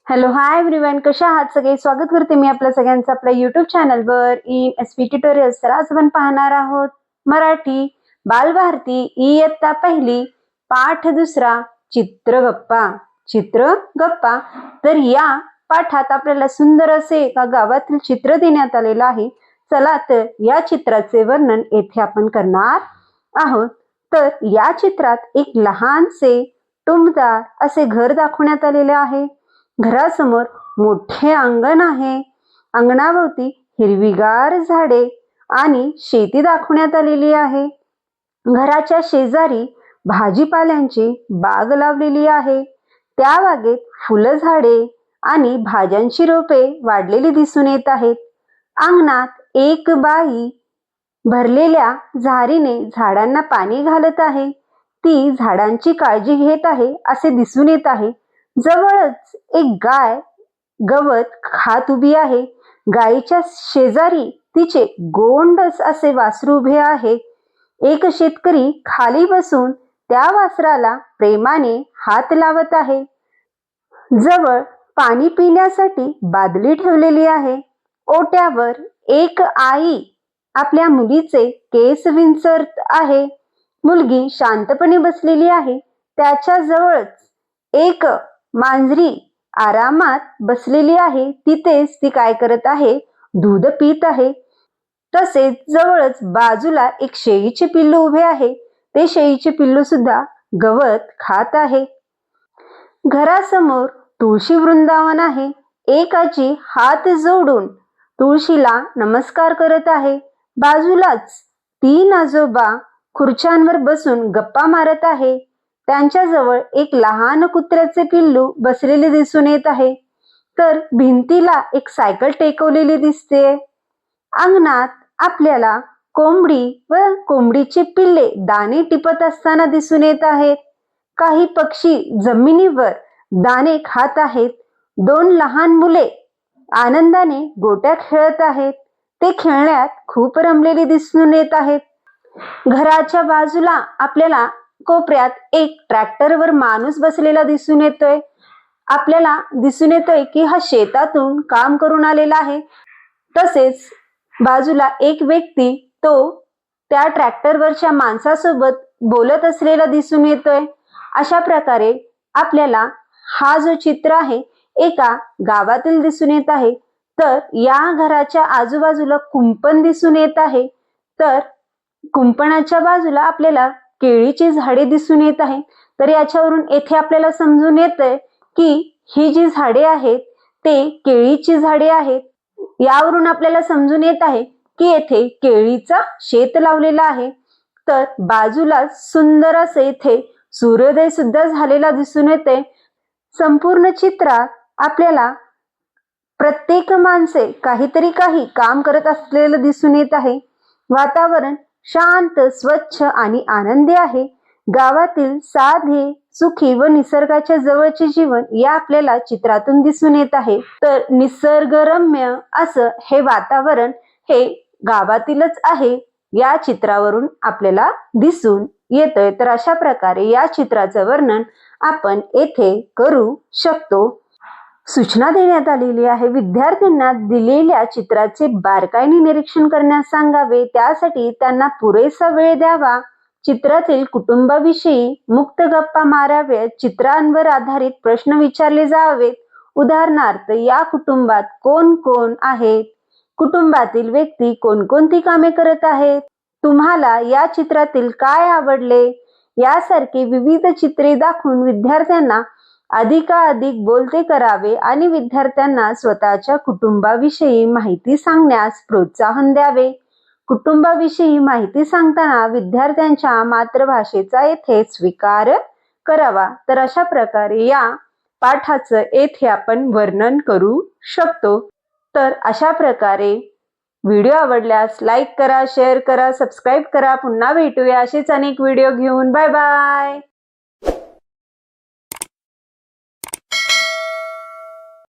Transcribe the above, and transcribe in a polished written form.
Hello hi everyone, कशा आहात सगळे? स्वागत करते मी आपल्या सगळ्यांचं आपल्या YouTube चॅनलवर ESP ट्युटोरियल्स. तर आज आपण पाहणार आहोत मराठी बालभारती इयत्ता पहिली पाठ दुसरा चित्रगप्पा. चित्रगप्पा. तर या पाठात आपल्याला सुंदर असे एका गावातील चित्र देण्यात आलेलं आहे. चला तर या चित्राचे वर्णन येथे आपण करणार आहोत. तर या चित्रात एक लहानसे टुमदार असे घर दाखवण्यात आलेले आहे. घरासमोर मोठे अंगण आहे. अंगणाभोवती हिरवीगार झाडे आणि शेती दाखवण्यात आलेली आहे. घराच्या शेजारी भाजीपाल्यांची बाग लावलेली आहे. त्या बागेत फुलं झाडे आणि भाज्यांची रोपे वाढलेली दिसून येत आहेत. अंगणात एक बाई भरलेल्या झारीने झाडांना पाणी घालत आहे. ती झाडांची काळजी घेत आहे असे दिसून येत आहे. जवळच एक गाय गवत खात उभी आहे. गायीच्या शेजारी तिचे गोंड असे वासरू उभे आहे. एक शेतकरी खाली बसून त्या वासराला प्रेमाने हात लावत आहे. जवळ पाणी पिण्यासाठी बादली ठेवलेली आहे. ओट्यावर एक आई आपल्या मुलीचे केस विंचरत आहे. मुलगी शांतपणे बसलेली आहे. त्याच्या जवळच एक मांजरी आरामात बसलेली आहे. तिथेच ती काय करत आहे? दूध पित आहे. तसेच जवळच बाजूला एक शेळीचे पिल्लू उभे आहे. ते शेळीचे पिल्लू सुद्धा गवत खात आहे. घरासमोर तुळशी वृंदावन आहे. एक आजी हात जोडून तुळशीला नमस्कार करत आहे. बाजूलाच 3 आजोबा खुर्च्यांवर बसून गप्पा मारत आहे. त्यांच्याजवळ एक लहान कुत्र्याचे पिल्लू बसलेले दिसून येत आहे. तर भिंतीला एक सायकल टेकवलेली दिसते. अंगणात आपल्याला कोंबडी व कोंबडीचे पिल्ले दाणे टिपत असताना दिसून येत आहेत. काही पक्षी जमिनीवर दाणे खात आहेत. 2 लहान मुले आनंदाने गोट्या खेळत आहेत. ते खेळण्यात खूप रमलेले दिसून येत आहेत. घराच्या बाजूला आपल्याला कोपऱ्यात एक ट्रॅक्टरवर माणूस बसलेला दिसून येतोय. आपल्याला दिसून येतोय की हा शेतातून काम करून आलेला आहे. तसेच बाजूला एक व्यक्ती तो त्या ट्रॅक्टरवरच्या माणसासोबत बोलत असलेला दिसून येतोय. अशा प्रकारे आपल्याला हा जो चित्र आहे एका गावातील दिसून येत आहे. तर या घराच्या आजूबाजूला कुंपण दिसून येत आहे. तर कुंपणाच्या बाजूला आपल्याला केळीची झाडे दिसून येत आहे. तर याच्यावरून येथे आपल्याला समजून येतंय की ही जी झाडे आहेत ते केळीची झाडे आहेत. यावरून आपल्याला समजून येत आहे की येथे केळीचा शेत लावलेला आहे. तर बाजूला सुंदर असे इथे सूर्योदय सुद्धा झालेला दिसून येते. संपूर्ण चित्रात आपल्याला प्रत्येक माणसे काहीतरी काही काम करत असलेलं दिसून येत आहे. वातावरण शांत, स्वच्छ आणि आनंदी आहे. गावातील साधे, सुखी व निसर्गाच्या जवळचे जीवन या आपल्याला चित्रातून दिसून येत आहे. तर निसर्गरम्य असं हे वातावरण हे गावातीलच आहे या चित्रावरून आपल्याला दिसून येतंय. तर अशा प्रकारे या चित्राचं वर्णन आपण येथे करू शकतो. सूचना देण्यात आलेली आहे. विद्यार्थ्यांना दिलेल्या चित्राचे बारकाईने निरीक्षण करण्यास सांगावे. त्यासाठी त्यांना पुरेसा वेळ द्यावा. चित्रातील कुटुंबाविषयी मुक्त गप्पा माराव्यात. चित्रांवर आधारित प्रश्न विचारले जावेत. उदाहरणार्थ, या कुटुंबात कोण कोण आहेत? कुटुंबातील व्यक्ती कोणकोणती कामे करत आहेत? तुम्हाला या चित्रातील काय आवडले? यासारखे विविध चित्रे दाखवून विद्यार्थ्यांना अधिकाधिक बोलते करावे आणि विद्यार्थ्यांना स्वतःच्या कुटुंबाविषयी माहिती सांगण्यास प्रोत्साहन द्यावे. कुटुंबाविषयी माहिती सांगताना विद्यार्थ्यांच्या मातृभाषेचा येथे स्वीकार करावा. तर अशा प्रकारे या पाठाचं येथे आपण वर्णन करू शकतो. तर अशा प्रकारे व्हिडिओ आवडल्यास लाईक करा, शेअर करा, सबस्क्राईब करा. पुन्हा भेटूया असेच अनेक व्हिडिओ घेऊन. Bye bye.